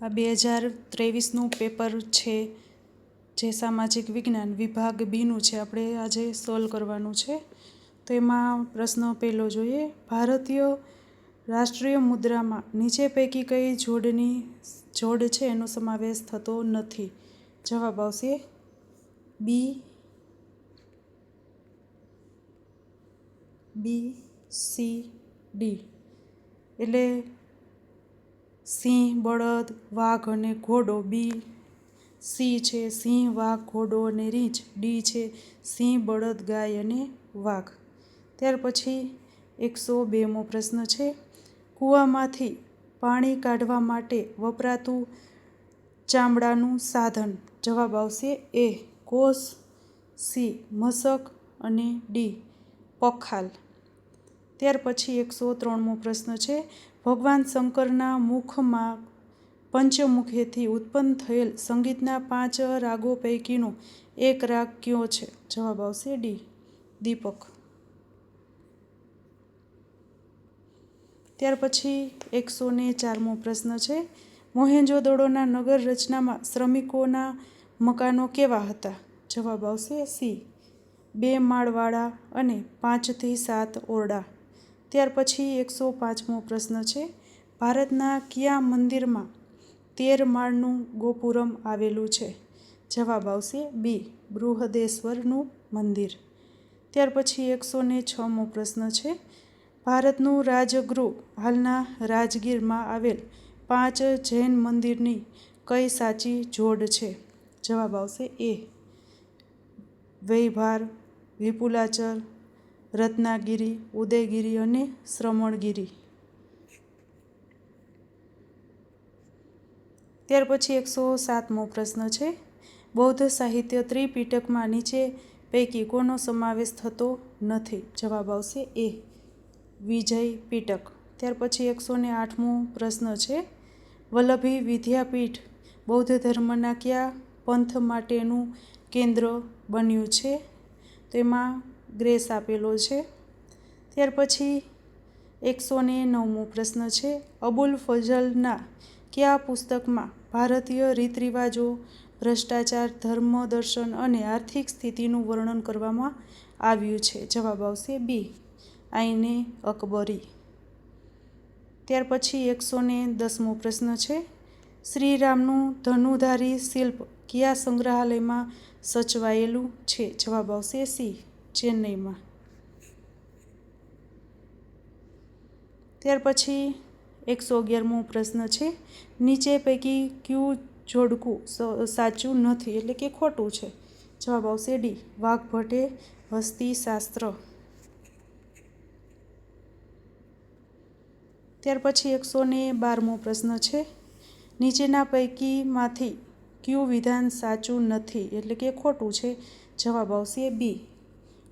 આ 2023નું પેપર છે, જે સામાજિક વિજ્ઞાન વિભાગ બીનું છે. આપણે આજે સોલ્વ કરવાનું છે. તો એમાં પ્રશ્ન પહેલો જોઈએ. ભારતીય રાષ્ટ્રીય મુદ્રામાં નીચે પૈકી કઈ જોડ છે એનો સમાવેશ થતો નથી? જવાબ આવશે બી, સી, ડી. એટલે સિંહ, બળદ, વાઘ અને ઘોડો. બી. સી છે સિંહ, વાઘ, ઘોડો અને રીંછ. ડી છે સિંહ, બળદ, ગાય અને વાઘ. ત્યાર પછી 102મો પ્રશ્ન છે. કૂવામાંથી પાણી કાઢવા માટે વપરાતું ચામડાનું સાધન. જવાબ આવશે એ કોસ, સી મશક અને ડી પખાલ. ત્યાર પછી 103મો પ્રશ્ન છે. ભગવાન શંકરના મુખમાં પંચમુખીથી ઉત્પન્ન થયેલ સંગીતના 5 રાગો પૈકીનો એક રાગ કયો છે? જવાબ આવશે ડી દીપક. ત્યાર પછી 104મો પ્રશ્ન છે. મોહેંજો-દડોના નગર રચનામાં શ્રમિકોના મકાનો કેવા હતા? જવાબ આવશે સી 2 માળવાળા અને 5 થી 7 ઓરડા. ત્યાર પછી 105મો પ્રશ્ન છે. ભારતના કયા મંદિરમાં 13 માળનું ગોપુરમ આવેલું છે? જવાબ આવશે બી બૃહદેશ્વરનું મંદિર. ત્યાર પછી 106મો પ્રશ્ન છે. ભારતનું રાજગૃહ હાલના રાજગીરમાં આવેલ 5 જૈન મંદિરની કઈ સાચી જોડ છે? જવાબ આવશે એ વૈભાર, વિપુલાચલ, રત્નાગિરી, ઉદયગીરી અને શ્રમણગિરી. ત્યાર પછી 107મો પ્રશ્ન છે. બૌદ્ધ સાહિત્ય ત્રિપિટકમાં નીચે પૈકી કોનો સમાવેશ થતો નથી? જવાબ આવશે એ વિજય પિટક. ત્યાર પછી 108મો પ્રશ્ન છે. વલ્લભી વિદ્યાપીઠ બૌદ્ધ ધર્મના કયા પંથ માટેનું કેન્દ્ર બન્યું છે? તેમાં ગ્રેસ આપેલો છે. ત્યાર પછી 109મો પ્રશ્ન છે. અબુલ ફઝલના કયા પુસ્તકમાં ભારતીય રીત રિવાજો, ભ્રષ્ટાચાર, ધર્મ દર્શન અને આર્થિક સ્થિતિનું વર્ણન કરવામાં આવ્યું છે? જવાબ આવશે બી આઈને અકબરી. ત્યાર પછી 110મો પ્રશ્ન છે. શ્રીરામનું ધનુધારી શિલ્પ કયા સંગ્રહાલયમાં સચવાયેલું છે? જવાબ આવશે સી ચેન્નઈમાં. ત્યાર પછી 111મો પ્રશ્ન છે. નીચે પૈકી કયું જોડકું સાચું નથી એટલે કે ખોટું છે? જવાબ આવશે ડી વાઘભટ્ટે હસ્તીશાસ્ત્ર. ત્યાર પછી 112મો પ્રશ્ન છે. નીચેના પૈકીમાંથી કયું વિધાન સાચું નથી એટલે કે ખોટું છે? જવાબ આવશે બી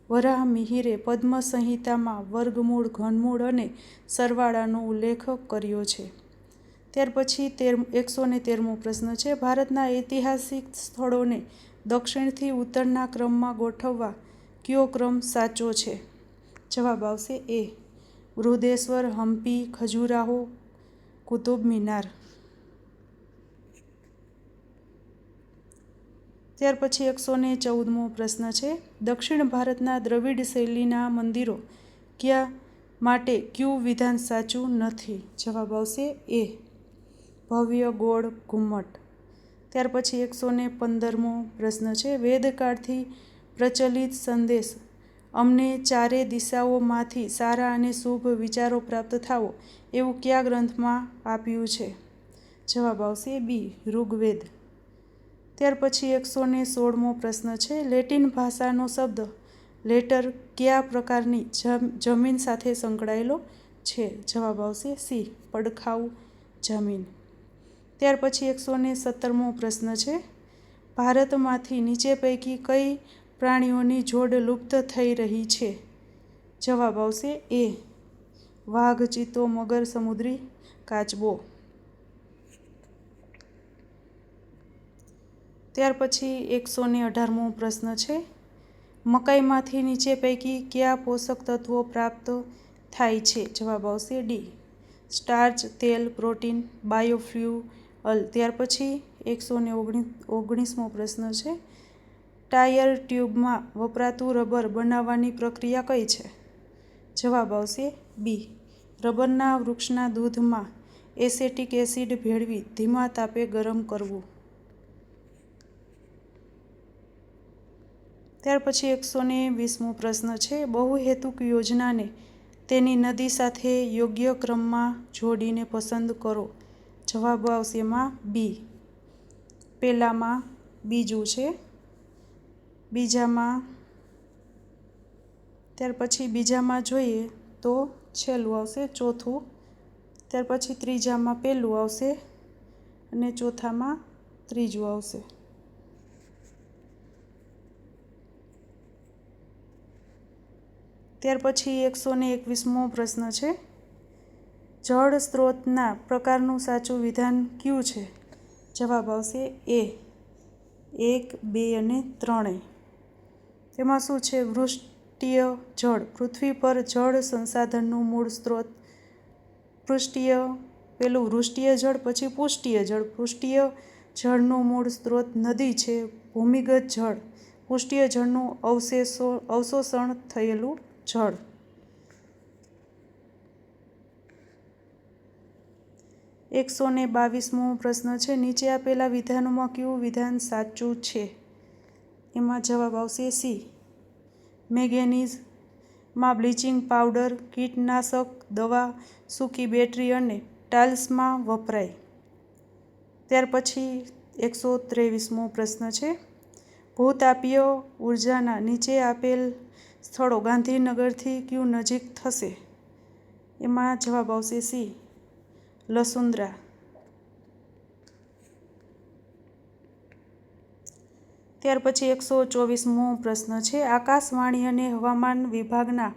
વરાહમિહિરે પદ્મ સંહિતામાં વર્ગમૂળ, ઘનમૂળ અને સરવાળાનો ઉલ્લેખ કર્યો છે. ત્યાર પછી 113મો પ્રશ્ન છે. ભારતના ઐતિહાસિક સ્થળોને દક્ષિણથી ઉત્તરના ક્રમમાં ગોઠવવા કયો ક્રમ સાચો છે? જવાબ આવશે એ બૃહદેશ્વર, હમ્પી, ખજુરાહો, કુતુબ મિનાર. ત્યાર પછી 114મો પ્રશ્ન છે. દક્ષિણ ભારતના દ્રવિડ શૈલીના મંદિરો કયા માટે કયું વિધાન સાચું નથી? જવાબ આવશે એ ભવ્ય ગોળ ઘુમ્મટ. ત્યાર પછી 115મો પ્રશ્ન છે. વેદકાળથી પ્રચલિત સંદેશ અમને ચારે દિશાઓમાંથી સારા અને શુભ વિચારો પ્રાપ્ત થાવો એવું કયા ગ્રંથમાં આપ્યું છે? જવાબ આવશે બી ઋગ્વેદ. ત્યાર પછી 116મો પ્રશ્ન છે. લેટિન ભાષાનો શબ્દ લેટર કયા પ્રકારની જમીન સાથે સંકળાયેલો છે? જવાબ આવશે સી પડખાઉ જમીન. ત્યાર પછી 117મો પ્રશ્ન છે. ભારતમાંથી નીચે પૈકી કઈ પ્રાણીઓની જોડ લુપ્ત થઈ રહી છે? જવાબ આવશે એ વાઘ, ચિત્તો, મગર, સમુદ્રી કાચબો. ત્યાર પછી 118મો પ્રશ્ન છે. મકાઈમાંથી નીચે પૈકી કયા પોષક તત્વો પ્રાપ્ત થાય છે? જવાબ આવશે ડી સ્ટાર્ચ, તેલ, પ્રોટીન, બાયોફ્યુલ, અલ. ત્યાર પછી 119મો પ્રશ્ન છે, ટાયર ટ્યુબમાં વપરાતું રબર બનાવવાની પ્રક્રિયા કઈ છે? જવાબ આવશે બી. રબરના વૃક્ષના દૂધમાં એસેટિક એસિડ ભેળવી ધીમા તાપે ગરમ કરવું. ત્યાર પછી 120મો પ્રશ્ન છે, બહુહેતુક યોજનાને તેની નદી સાથે યોગ્ય ક્રમમાં જોડીને પસંદ કરો. જવાબ આવશે એમાં બી. પહેલામાં બીજું છે, ત્યાર પછી બીજામાં જોઈએ તો છેલ્લું આવશે ચોથું, ત્યાર પછી ત્રીજામાં પહેલું આવશે અને ચોથામાં ત્રીજું આવશે. ત્યાર પછી 121મો પ્રશ્ન છે, જળ સ્ત્રોતના પ્રકારનું સાચું વિધાન કયું છે? જવાબ આવશે એ. 1, 2 અને 3. તેમાં શું છે? વૃષ્ટિય જળ. પૃથ્વી પર જળ સંસાધનનું મૂળ સ્ત્રોત વૃષ્ટિય જળ, પછી પુષ્ટિય જળ. પુષ્ટિય જળનું મૂળ સ્ત્રોત નદી છે. ભૂમિગત જળ. પુષ્ટિય જળનું અવશોષણ થયેલું જળ. 122મો પ્રશ્ન છે, નીચે આપેલા વિધાનોમાં કયું વિધાન સાચું છે? એમાં જવાબ આવશે સી. મેંગેનીઝમાં બ્લીચિંગ પાવડર, કીટનાશક દવા, સૂકી બેટરી અને ટાઇલ્સમાં વપરાય. ત્યાર પછી 123મો પ્રશ્ન છે, ભૂતાપીય ઉર્જાના નીચે આપેલ સ્થળો ગાંધીનગરથી કયું નજીક થશે? એમાં જવાબ આવશે સી. લસુન્દ્રા. ત્યાર પછી 124મો પ્રશ્ન છે, આકાશવાણી અને હવામાન વિભાગના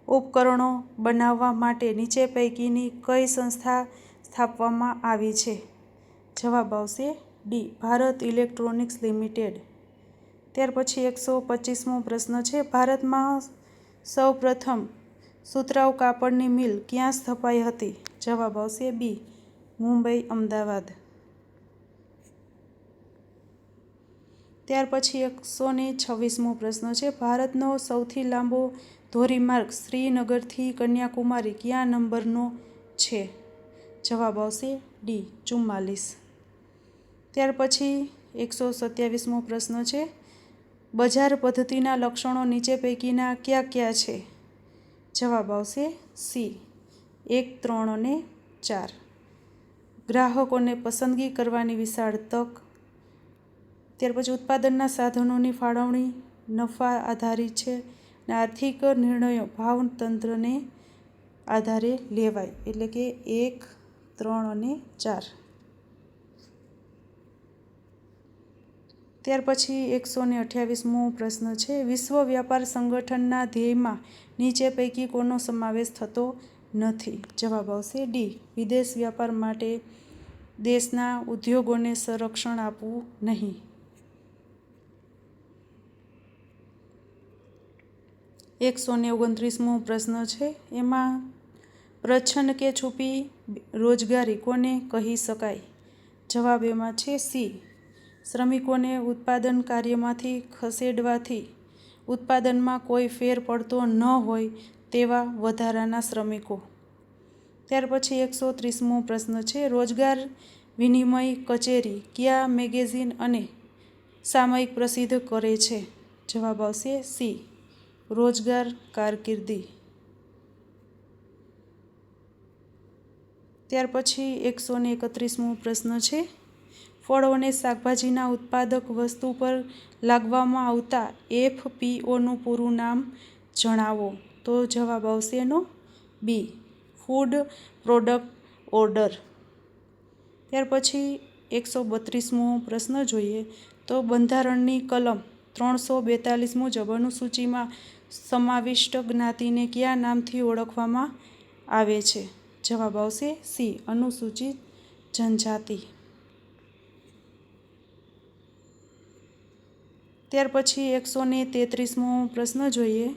ઉપકરણો બનાવવા માટે નીચે પૈકીની કઈ સંસ્થા સ્થાપવામાં આવી છે? જવાબ આવશે ડી. Bharat electronics limited. ત્યાર પછી 125મો પ્રશ્ન છે, ભારતમાં સૌપ્રથમ સુતરાઉ કાપડની મિલ ક્યાં સ્થપાઈ હતી? જવાબ આવશે બી. મુંબઈ, અમદાવાદ. ત્યાર પછી 126મો પ્રશ્ન છે, ભારતનો સૌથી લાંબો ધોરીમાર્ગ શ્રીનગરથી કન્યાકુમારી કયા નંબરનો છે? જવાબ આવશે ડી. 44. ત્યાર પછી 127મો પ્રશ્ન છે, બજાર પદ્ધતિના લક્ષણો નીચે પૈકીના કયા કયા છે? જવાબ આવશે સી. 1, 3 અને 4. ગ્રાહકોને પસંદગી કરવાની વિશાળ તક. ત્યાર પછી ઉત્પાદનના સાધનોની ફાળવણી નફા આધારિત છે અને આર્થિક નિર્ણયો ભાવતંત્રને આધારે લેવાય. એટલે કે 1, 3 અને 4. ત્યાર પછી 128મો પ્રશ્ન છે, વિશ્વ વ્યાપાર સંગઠનના ધ્યેયમાં નીચે પૈકી કોનો સમાવેશ થતો નથી? જવાબ આવશે ડી. વિદેશ વ્યાપાર માટે દેશના ઉદ્યોગોને સંરક્ષણ આપવું નહીં. 129મો પ્રશ્ન છે, એમાં પ્રચ્છન્ન કે છુપી રોજગારી કોને કહી શકાય? જવાબ એમાં છે સી. શ્રમિકોને ઉત્પાદન કાર્યમાંથી ખસેડવાથી ઉત્પાદનમાં કોઈ ફેર પડતો ન હોય તેવા વધારાના શ્રમિકો. ત્યાર પછી 130મો પ્રશ્ન છે, રોજગાર વિનિમય કચેરી કયા મેગેઝિન અને સામયિક પ્રસિદ્ધ કરે છે? જવાબ આવશે સી. રોજગાર કારકિર્દી. ત્યાર પછી 131મો પ્રશ્ન છે, ફળો અને શાકભાજીના ઉત્પાદક વસ્તુ પર લાગવામાં આવતા એફપીઓનું પૂરું નામ જણાવો. તો જવાબ આવશે એનો બી. Food product order. ત્યાર પછી 132મો પ્રશ્ન જોઈએ તો બંધારણની કલમ 342 મુજબ અનુસૂચિમાં સમાવિષ્ટ જ્ઞાતિને કયા નામથી ઓળખવામાં આવે છે? જવાબ આવશે સી. અનુસૂચિત જનજાતિ. ત્યાર પછી 133મો પ્રશ્ન જોઈએ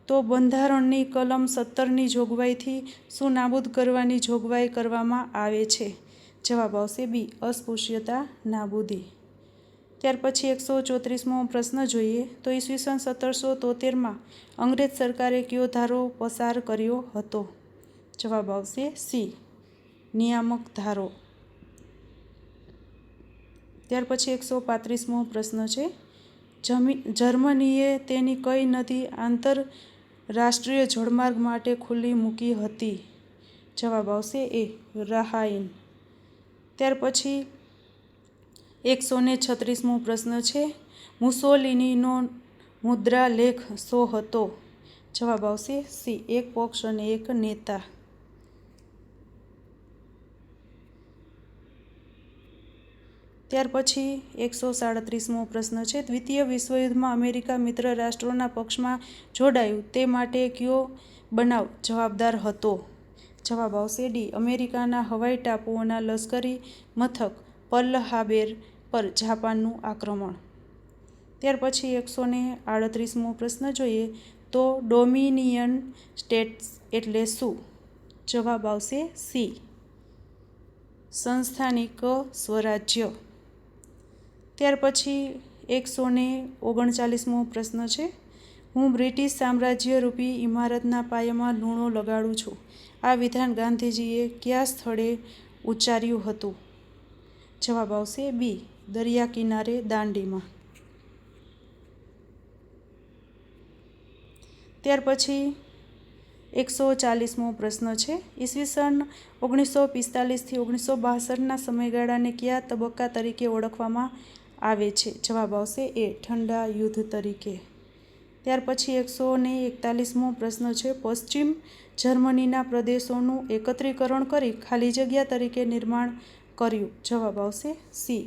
તો બંધારણની કલમ 17ની જોગવાઈથી શું નાબૂદ કરવાની જોગવાઈ કરવામાં આવે છે? જવાબ આવશે બી અસ્પૃશ્યતા નાબૂદી. ત્યાર પછી 134મો પ્રશ્ન જોઈએ તો ઈસવીસન 1773માં અંગ્રેજ સરકારે કયો ધારો પસાર કર્યો હતો? જવાબ આવશે સી નિયામક ધારો. ત્યાર પછી 135મો પ્રશ્ન છે જર્મનીએ તેની કઈ નદી આંતરરાષ્ટ્રીય જળમાર્ગ માટે ખુલ્લી મૂકી હતી? જવાબ આવશે એ રાહાઇન. ત્યાર પછી 136મો પ્રશ્ન છે મુસોલિનીનો મુદ્રા લેખ શો હતો? જવાબ આવશે સી એક પક્ષ અને એક નેતા. ત્યાર પછી 137મો પ્રશ્ન છે દ્વિતીય વિશ્વયુદ્ધમાં અમેરિકા મિત્ર રાષ્ટ્રોના પક્ષમાં જોડાયું તે માટે કયો બનાવ જવાબદાર હતો? જવાબ આવશે ડી અમેરિકાના હવાઈ ટાપુઓના લશ્કરી મથક પર્લ હાર્બર પર જાપાનનું આક્રમણ. ત્યાર પછી 138મો પ્રશ્ન જોઈએ તો ડોમિનિયન સ્ટેટ્સ એટલે શું? જવાબ આવશે સી સંસ્થાનિક સ્વરાજ્ય. ત્યાર પછી 139મો પ્રશ્ન છે હું બ્રિટિશ સામ્રાજ્ય રૂપી ઇમારતના પાયામાં લૂણો લગાડું છું. આ વિધાન ગાંધીજીએ કયા સ્થળે ઉચ્ચાર્યું હતું? જવાબ આવશે બી દરિયા કિનારે દાંડીમાં. ત્યાર પછી 140મો પ્રશ્ન છે ઈસવીસન 1945થી 1962ના સમયગાળાને કયા તબક્કા તરીકે ઓળખવામાં આવે છે? જવાબ આવશે એ ઠંડા યુદ્ધ તરીકે. ત્યાર પછી 141મો પ્રશ્ન છે પશ્ચિમ જર્મનીના પ્રદેશોનું એકત્રીકરણ કરી ખાલી જગ્યા તરીકે નિર્માણ કર્યું? જવાબ આવશે C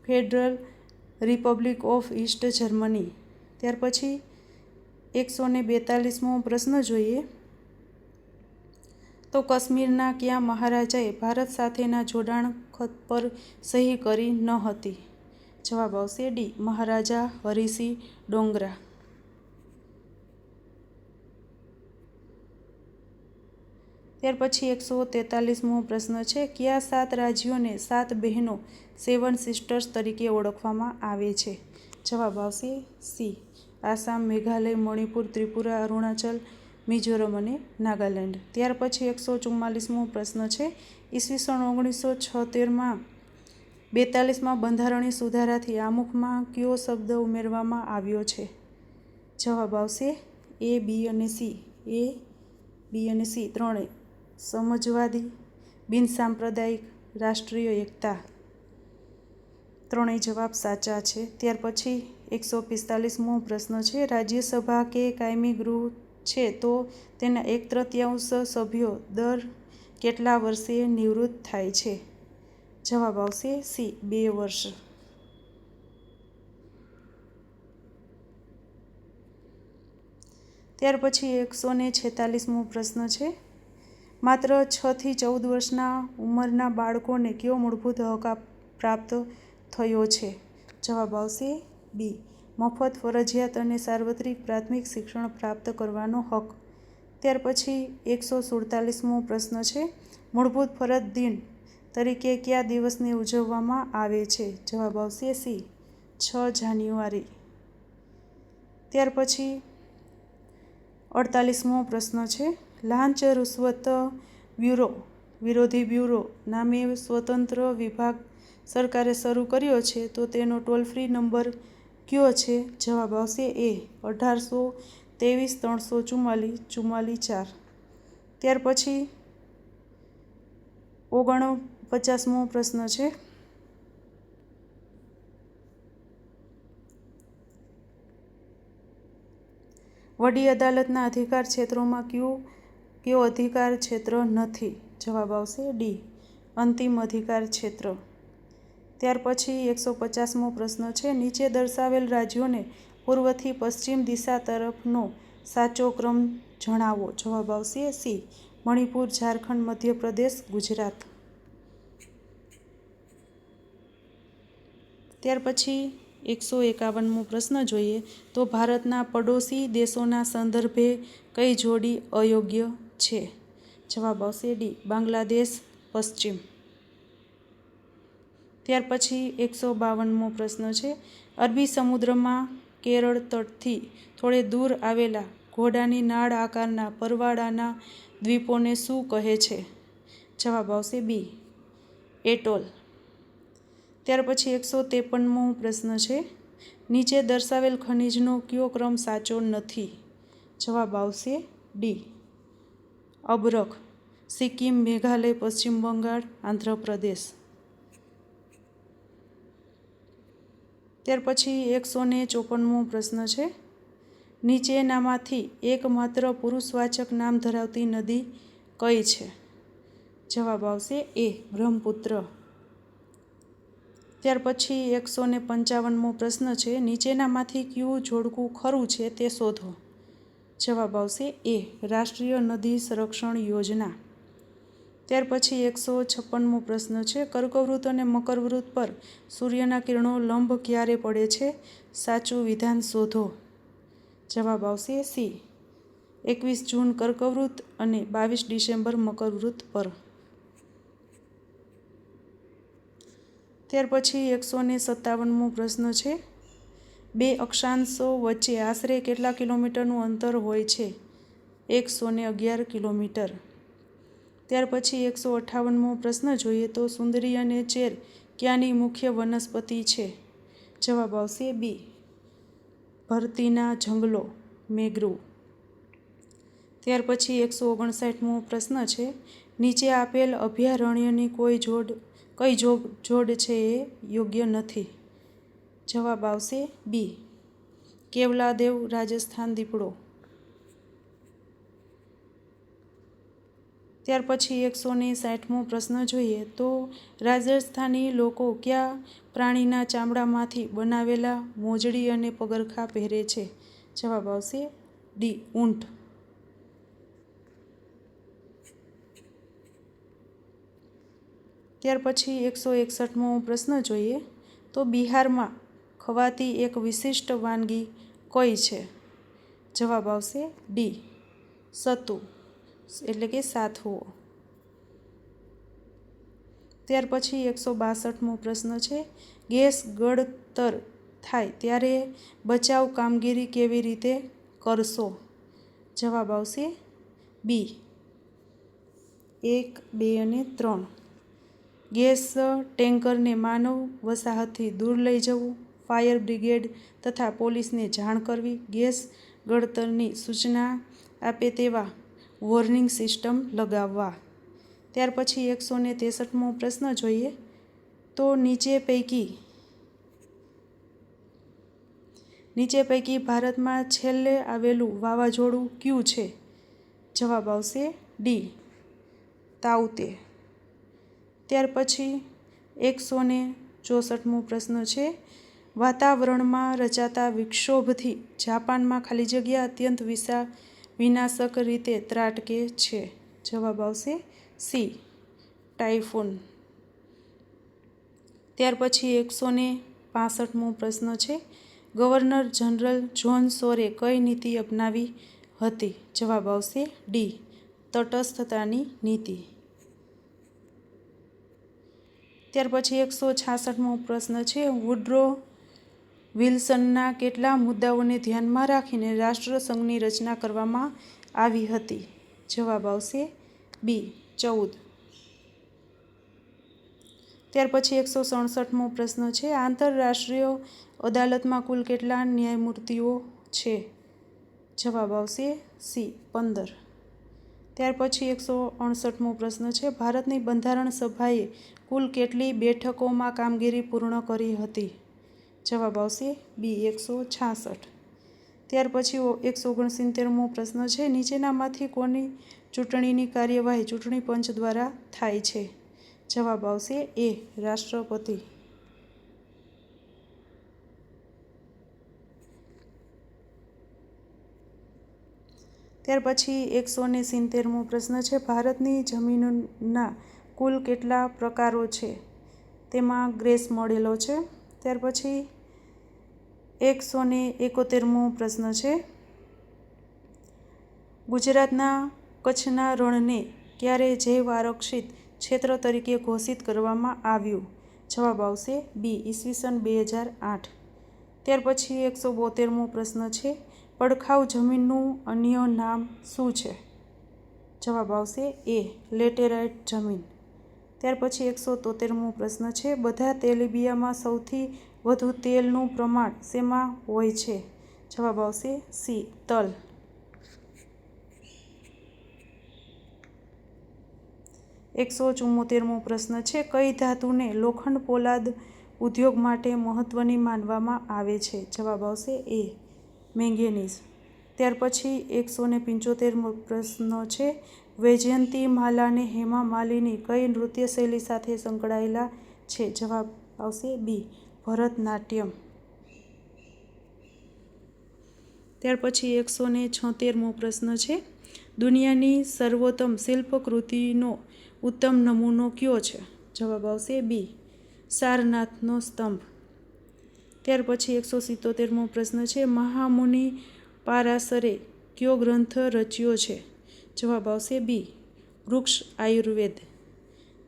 federal Republic of East Germany. ત્યાર પછી 142મો પ્રશ્ન જોઈએ તો કાશ્મીરના કયા મહારાજાએ ભારત સાથેના જોડાણ ખત પર સહી કરી ન હતી? જવાબ આવશે ડી મહારાજા હરિસિંહ ડોગરા. ત્યાર પછી 143મો પ્રશ્ન છે કયા 7 રાજ્યોને 7 બહેનો 7 સિસ્ટર્સ તરીકે ઓળખવામાં આવે છે? જવાબ આવશે સી આસામ, મેઘાલય, મણિપુર, ત્રિપુરા, અરુણાચલ, મિઝોરમ અને નાગાલેન્ડ. ત્યાર પછી 144મો પ્રશ્ન છે ઈસવીસન 1976માં 42માં બંધારણીય સુધારાથી આમુખમાં કયો શબ્દ ઉમેરવામાં આવ્યો છે? જવાબ આવશે એ બી અને સી. એ બી અને સી ત્રણેય. સમજવાદી, બિનસાંપ્રદાયિક, રાષ્ટ્રીય એકતા. ત્રણેય જવાબ સાચા છે. ત્યાર પછી 145મો પ્રશ્ન છે રાજ્યસભા કે કાયમી ગૃહ છે તો તેના 1/3 સભ્યો દર કેટલા વર્ષે નિવૃત્ત થાય છે? જવાબ આવશે સી 2 વર્ષ. ત્યાર પછી 146મો પ્રશ્ન છે માત્ર 6 થી 14 વર્ષના ઉંમરના બાળકોને કયો મૂળભૂત હક પ્રાપ્ત થયો છે? જવાબ આવશે બી મફત, ફરજિયાત અને સાર્વત્રિક પ્રાથમિક શિક્ષણ પ્રાપ્ત કરવાનો હક. ત્યાર પછી 147મો પ્રશ્ન છે મૂળભૂત ફરજ દિન તરીકે કયા દિવસને ઉજવવામાં આવે છે? જવાબ આવશે સી 6 જાન્યુઆરી. ત્યાર પછી 48મો પ્રશ્ન છે લાંચ રૂશ્વત વિરોધી બ્યુરો નામે સ્વતંત્ર વિભાગ સરકારે શરૂ કર્યો છે તો તેનો ટોલ ફ્રી નંબર કયો છે? જવાબ આવશે એ 1823-344-44. ત્યાર પછી 49મો પ્રશ્ન છે વડી અદાલતના અધિકાર ક્ષેત્રોમાં કયો અધિકાર ક્ષેત્ર નથી? જવાબ આવશે ડી અંતિમ અધિકાર ક્ષેત્ર. ત્યાર પછી 150મો પ્રશ્ન છે નીચે દર્શાવેલ રાજ્યોને પૂર્વથી પશ્ચિમ દિશા તરફનો સાચો ક્રમ જણાવો? જવાબ આવશે સી મણિપુર, ઝારખંડ, મધ્યપ્રદેશ, ગુજરાત. ત્યાર પછી 151મો પ્રશ્ન જોઈએ તો ભારતના પડોશી દેશોના સંદર્ભે કઈ જોડી અયોગ્ય છે? જવાબ આવશે ડી બાંગ્લાદેશ, પશ્ચિમ. ત્યાર પછી 152મો પ્રશ્ન છે, અરબી સમુદ્રમાં કેરળ તટથી થોડે દૂર આવેલા ઘોડાની નાળ આકારના પરવાળાના દ્વીપોને શું કહે છે? જવાબ આવશે બી, એટોલ. ત્યાર પછી 153મો પ્રશ્ન છે, નીચે દર્શાવેલ ખનિજનો કયો ક્રમ સાચો નથી? જવાબ આવશે ડી, અબરખ. સિક્કિમ, મેઘાલય, પશ્ચિમ બંગાળ, આંધ્રપ્રદેશ. ત્યાર પછી 154મો પ્રશ્ન છે, નીચેનામાંથી એકમાત્ર પુરુષવાચક નામ ધરાવતી નદી કઈ છે? જવાબ આવશે એ, બ્રહ્મપુત્ર. ત્યાર પછી 155મો પ્રશ્ન છે, નીચેનામાંથી કયું જોડકું ખરું છે તે શોધો. જવાબ આવશે એ, રાષ્ટ્રીય નદી સંરક્ષણ યોજના. ત્યાર પછી 156મો પ્રશ્ન છે, કર્કવૃત અને મકરવૃત પર સૂર્યના કિરણો લંબ ક્યારે પડે છે? સાચું વિધાન શોધો. જવાબ આવશે સી, 21 જૂન કર્કવૃત અને 22 ડિસેમ્બર મકરવૃત પર. ત્યાર પછી 157મો પ્રશ્ન છે, બે અક્ષાંશો વચ્ચે આશરે કેટલા કિલોમીટરનું અંતર હોય છે? 111 કિલોમીટર. ત્યાર પછી 158મો પ્રશ્ન જોઈએ તો સુંદરી અને ચેર ક્યાંની મુખ્ય વનસ્પતિ છે? જવાબ આવશે બી, ભરતીના જંગલો, મેંગ્રુવ. ત્યાર પછી 159મો પ્રશ્ન છે, નીચે આપેલ અભયારણ્યની કઈ જોડ છે એ યોગ્ય નથી? જવાબ આવશે બી, કેવલાદેવ રાજસ્થાન દીપડો. ત્યાર પછી 160મો પ્રશ્ન જોઈએ તો રાજસ્થાની લોકો કયા પ્રાણીના ચામડામાંથી બનાવેલા મોજડી અને પગરખાં પહેરે છે? જવાબ આવશે ડી, ઊંટ. ત્યાર પછી 161મો પ્રશ્ન જોઈએ તો બિહારમાં ખવાતી એક વિશિષ્ટ વાનગી કઈ છે? જવાબ આવશે ડી, સત્તુ એટલે કે સાથવો. ત્યાર પછી 162મો પ્રશ્ન છે, ગેસ ગળતર થાય ત્યારે બચાવ કામગીરી કેવી રીતે કરશો? જવાબ આવશે બી, 1, 2 અને 3. ગેસ ટેન્કરને માનવ વસાહતથી દૂર લઈ જવું, ફાયર બ્રિગેડ તથા પોલીસને જાણ કરવી, ગેસ ગળતરની સૂચના આપે તેવા વોર્નિંગ સિસ્ટમ લગાવવા. ત્યાર પછી 163મો પ્રશ્ન જોઈએ તો નીચે પૈકી ભારતમાં છેલ્લે આવેલું વાવાઝોડું કયું છે? જવાબ આવશે ડી, તાઉતે. ત્યાર પછી 164મો પ્રશ્ન છે, વાતાવરણમાં રચાતા વિક્ષોભથી જાપાનમાં ખાલી જગ્યા અત્યંત વિનાશક રીતે ત્રાટકે છે? જવાબ આવશે સી, ટાઇફૂન. ત્યાર પછી 165મો પ્રશ્ન છે, ગવર્નર જનરલ જોન સોરે કઈ નીતિ અપનાવી હતી? જવાબ આવશે ડી, તટસ્થતાની નીતિ. ત્યાર પછી 166મો પ્રશ્ન છે, વુડરો વિલ્સનના કેટલા મુદ્દાઓને ધ્યાનમાં રાખીને રાષ્ટ્રસંઘની રચના કરવામાં આવી હતી? જવાબ આવશે બી, 14. ત્યાર પછી 167મો પ્રશ્ન છે, આંતરરાષ્ટ્રીય અદાલતમાં કુલ કેટલા ન્યાયમૂર્તિઓ છે? જવાબ આવશે સી, 15. ત્યાર પછી 168મો પ્રશ્ન છે, ભારતની બંધારણ સભાએ કુલ કેટલી બેઠકોમાં કામગીરી પૂર્ણ કરી હતી? જવાબ આવશે બી, 166. ત્યાર પછી 169મો પ્રશ્ન છે, નીચેનામાંથી કોની ચૂંટણીની કાર્યવાહી ચૂંટણી પંચ દ્વારા થાય છે? જવાબ આવશે એ, રાષ્ટ્રપતિ. ત્યાર પછી 170મો પ્રશ્ન છે, ભારતની જમીનના કુલ કેટલા પ્રકારો છે? તેમાં ગ્રેસ મળેલો છે. ત્યાર પછી 171મો પ્રશ્ન છે, ગુજરાતના કચ્છના રણને ક્યારે જૈવ આરક્ષિત ક્ષેત્ર તરીકે ઘોષિત કરવામાં આવ્યું? જવાબ આવશે બી ઈસવીસન 2008. ત્યાર પછી 172મો પ્રશ્ન છે, પડખાઉ જમીનનું અન્ય નામ શું છે? જવાબ આવશે એ લેટેરાઇટ જમીન. ત્યાર પછી 173મો પ્રશ્ન છે, બધા તેલીબિયામાં સૌથી વધુ તેલનું પ્રમાણ શેમાં હોય છે? જવાબ આવશે સી તલ. 174મો પ્રશ્ન છે, કઈ ધાતુને લોખંડ પોલાદ ઉદ્યોગ માટે મહત્વની માનવામાં આવે છે? જવાબ આવશે એ મેંગેનીઝ. ત્યાર પછી 175મો પ્રશ્ન છે, વૈજયંતી માલા અને હેમા માલિની કઈ નૃત્ય શૈલી સાથે સંકળાયેલા છે? જવાબ આવશે બી ભરતનાટ્યમ. ત્યાર પછી 176મો પ્રશ્ન છે, દુનિયાની સર્વોત્તમ શિલ્પકૃતિનો ઉત્તમ નમૂનો કયો છે? જવાબ આવશે બી સારનાથનો સ્તંભ. ત્યાર પછી 177મો પ્રશ્ન છે, મહામુનિ પારાશરે કયો ગ્રંથ રચ્યો છે? જવાબ આવશે બી વૃક્ષ આયુર્વેદ.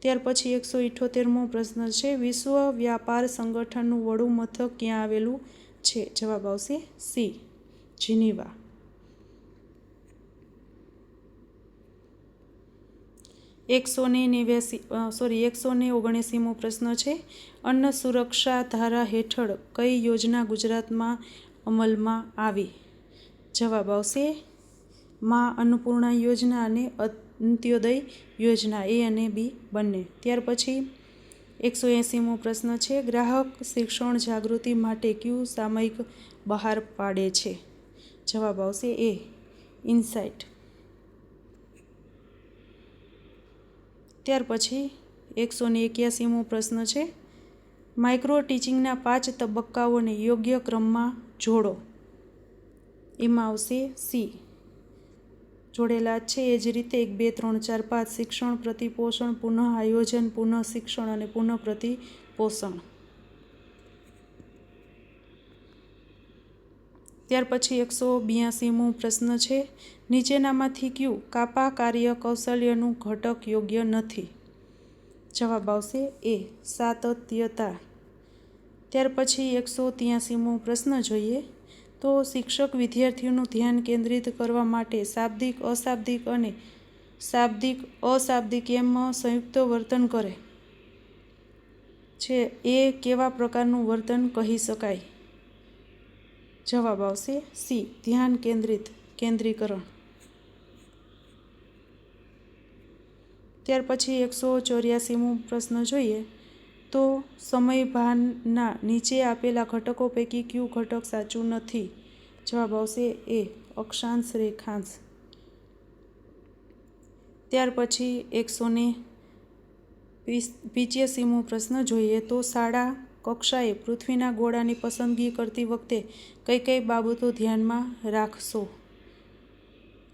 ત્યાર પછી 178મો પ્રશ્ન છે, વિશ્વ વ્યાપાર સંગઠનનું વડું મથક ક્યાં આવેલું છે? જવાબ આવશે સી જીનીવા. 179મો પ્રશ્ન છે, અન્ન સુરક્ષા ધારા હેઠળ કઈ યોજના ગુજરાતમાં અમલમાં આવી? જવાબ આવશે મા અન્નપૂર્ણા યોજના અને અંત્યોદય યોજના, એ અને બી બંને. ત્યાર પછી 180મો પ્રશ્ન છે, ગ્રાહક શિક્ષણ જાગૃતિ માટે કયું સામયિક બહાર પાડે છે? જવાબ આવશે એ ઇનસાઇટ. ત્યાર પછી 181મો પ્રશ્ન છે, માઇક્રો ટીચિંગના 5 તબક્કાઓને યોગ્ય ક્રમમાં જોડો. એમાં આવશે સી જોડેલા છે એ જ રીતે 1 2 3 4 5 શિક્ષણ, પ્રતિપોષણ, પુનઃ આયોજન, પુનઃ શિક્ષણ અને પુનઃ પ્રતિપોષણ. ત્યાર પછી 182મો પ્રશ્ન છે, નીચેનામાંથી કયું કાપા કાર્ય કૌશલ્યનું ઘટક યોગ્ય નથી? જવાબ આવશે એ સાતત્યતા. ત્યાર પછી 183મો પ્રશ્ન જોઈએ તો શિક્ષક વિદ્યાર્થીઓનું ધ્યાન કેન્દ્રિત કરવા માટે શાબ્દિક, અશાબ્દિક અને શાબ્દિક અશાબ્દિક એમ સંયુક્ત વર્તન કરે છે એ કેવા પ્રકારનું વર્તન કહી શકાય? જવાબ આવશે સી ધ્યાન કેન્દ્રીકરણ. ત્યાર પછી 184મો પ્રશ્ન જોઈએ તો સમયભાનના નીચે આપેલા ઘટકો પૈકી કયું ઘટક સાચું નથી? જવાબ આવશે એ અક્ષાંશ રેખાંશ. ત્યાર પછી 185મો પ્રશ્ન જોઈએ તો શાળા કક્ષાએ પૃથ્વીના ગોળાની પસંદગી કરતી વખતે કઈ કઈ બાબતો ધ્યાનમાં રાખશો?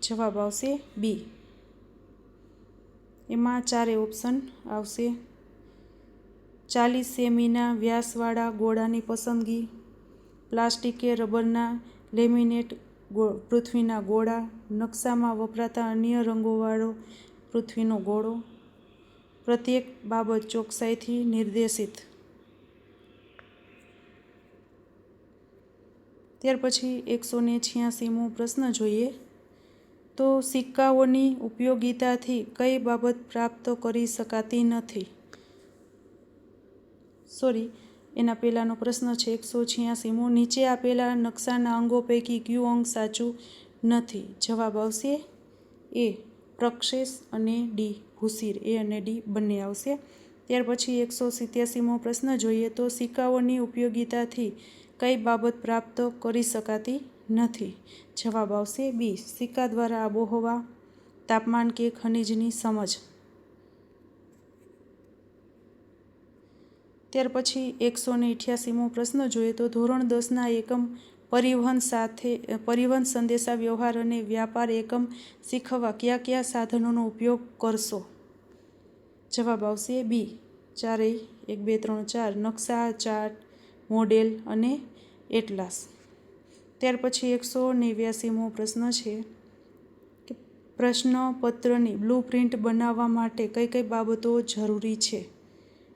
જવાબ આવશે બી. એમાં 4 ઓપ્શન આવશે. 40 સેમીના વ્યાસવાળા ગોળાની પસંદગી, પ્લાસ્ટિક કે રબરના લેમિનેટ પૃથ્વીના ગોળા, નકશામાં વપરાતા અન્ય રંગોવાળો પૃથ્વીનો ગોળો, પ્રત્યેક બાબત ચોકસાઈથી નિર્દેશિત. ત્યાર પછી 186મો પ્રશ્ન જોઈએ તો સિક્કાઓની ઉપયોગિતાથી કઈ બાબત પ્રાપ્ત કરી શકાતી નથી? એના પહેલાંનો પ્રશ્ન છે 186મો, નીચે આપેલા નકશાના અંગો પૈકી કયું અંગ સાચું નથી? જવાબ આવશે એ પ્રક્ષેપ અને ડી ભૂશિર, એ અને ડી બંને આવશે. ત્યાર પછી 187મો પ્રશ્ન જોઈએ તો સિક્કાઓની ઉપયોગિતાથી કઈ બાબત પ્રાપ્ત કરી શકાતી નથી? જવાબ આવશે બી સિક્કા દ્વારા આબોહવા, તાપમાન કે ખનિજની સમજ. ત્યાર પછી 188મો પ્રશ્ન જોઈએ તો ધોરણ 10ના એકમ પરિવહન સંદેશા વ્યવહાર અને વ્યાપાર એકમ શીખવવા કયા કયા સાધનોનો ઉપયોગ કરશો? જવાબ આવશે બી ચારેય 1 2 3 4 નકશા, ચાર્ટ, મોડેલ અને એટલાસ. ત્યાર પછી 189મો પ્રશ્ન છે કે પ્રશ્નપત્રની બ્લુપ્રિન્ટ બનાવવા માટે કઈ કઈ બાબતો જરૂરી છે?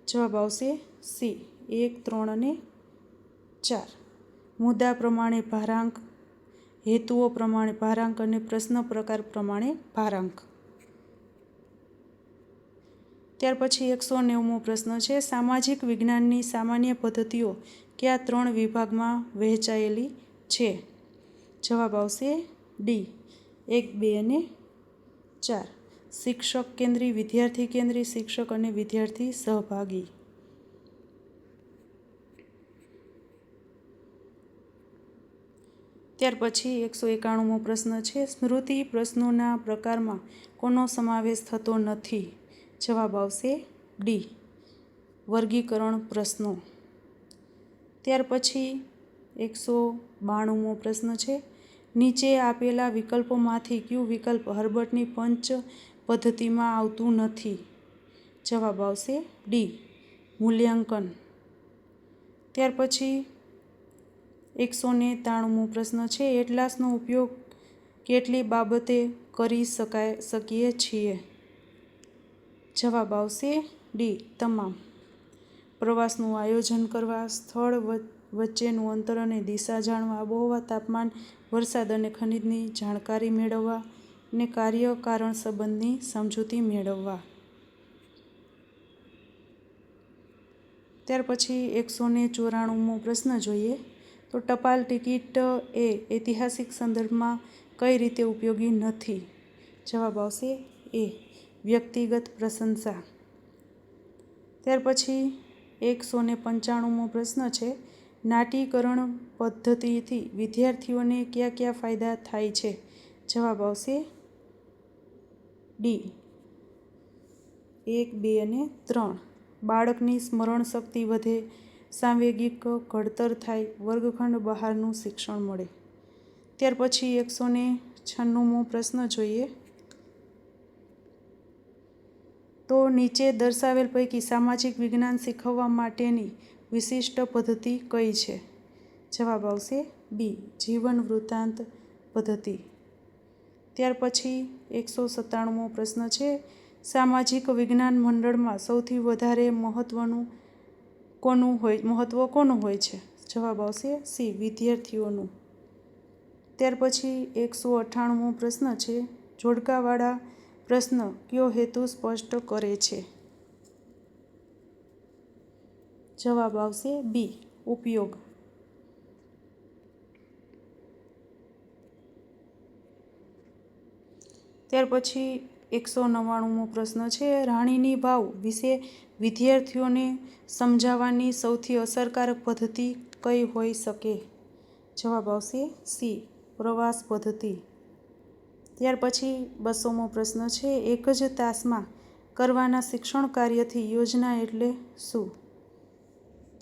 જવાબ આવશે સી 1, 3 અને 4. મુદ્દા પ્રમાણે ભારાંક, હેતુઓ પ્રમાણે ભારાંક અને પ્રશ્ન પ્રકાર પ્રમાણે ભારાંક. ત્યાર પછી 190મો પ્રશ્ન છે, સામાજિક વિજ્ઞાનની સામાન્ય પદ્ધતિઓ કયા 3 વિભાગમાં વહેંચાયેલી છે? જવાબ આવશે ડી 1, 2 અને 4. શિક્ષક કેન્દ્રી, વિદ્યાર્થી કેન્દ્રી, શિક્ષક અને વિદ્યાર્થી સહભાગી. ત્યાર પછી 191મો પ્રશ્ન છે, સ્મૃતિ પ્રશ્નોના પ્રકારમાં કોનો સમાવેશ થતો નથી? જવાબ આવશે ડી વર્ગીકરણ પ્રશ્નો. ત્યાર પછી 192મો પ્રશ્ન છે, નીચે આપેલા વિકલ્પોમાંથી કયું વિકલ્પ હર્બર્ટની પંચ પદ્ધતિમાં આવતું નથી? જવાબ આવશે ડી મૂલ્યાંકન. ત્યાર પછી 193મો પ્રશ્ન છે, એટલાસનો ઉપયોગ કેટલી બાબતે કરી શકીએ છીએ? જવાબ આવશે ડી તમામ. પ્રવાસનું આયોજન કરવા, સ્થળ વચ્ચેનું અંતર અને દિશા જાણવા, આબોહવા, તાપમાન, વરસાદ અને ખનિજની જાણકારી મેળવવા અને કાર્ય કારણ સંબંધની સમજૂતી મેળવવા. ત્યાર પછી 194મો પ્રશ્ન જોઈએ તો ટપાલ ટિકિટ એ ઐતિહાસિક સંદર્ભમાં કઈ રીતે ઉપયોગી નથી? જવાબ આવશે એ વ્યક્તિગત પ્રશંસા. ત્યાર પછી 195મો પ્રશ્ન છે, નાટ્યકરણ પદ્ધતિથી વિદ્યાર્થીઓને કયા કયા ફાયદા થાય છે? જવાબ આવશે ડી 1, 2 અને 3. બાળકની સ્મરણ શક્તિ વધે, સાંવેગિક ઘડતર થાય, વર્ગખંડ બહારનું શિક્ષણ મળે. ત્યાર પછી 196મો પ્રશ્ન જોઈએ તો નીચે દર્શાવેલ પૈકી સામાજિક વિજ્ઞાન શીખવવા માટેની વિશિષ્ટ પદ્ધતિ કઈ છે? જવાબ આવશે બી જીવન વૃત્તાંત પદ્ધતિ. ત્યાર પછી 197મો પ્રશ્ન છે, સામાજિક વિજ્ઞાન મંડળમાં સૌથી વધારે મહત્વ કોનું હોય છે? જવાબ આવશે સી વિદ્યાર્થીઓનું. ત્યાર પછી 198મો પ્રશ્ન છે, જોડકાવાળા પ્રશ્ન કયો હેતુ સ્પષ્ટ કરે છે? જવાબ આવશે બી ઉપયોગ. ત્યાર પછી 199મો પ્રશ્ન છે, રાણીની વાવ વિશે વિદ્યાર્થીઓને સમજાવવાની સૌથી અસરકારક પદ્ધતિ કઈ હોઈ શકે? જવાબ આવશે સી પ્રવાસ પદ્ધતિ. ત્યાર પછી 200મો પ્રશ્ન છે, એક જ તાસમાં કરવાના શિક્ષણ કાર્યથી યોજના એટલે શું?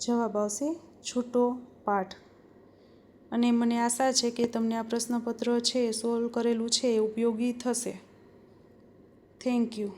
જવાબ આવશે છૂટો પાઠ. અને મને આશા છે કે તમને આ પ્રશ્નપત્ર છે સોલ્વ કરેલું છે એ ઉપયોગી થશે. Thank you.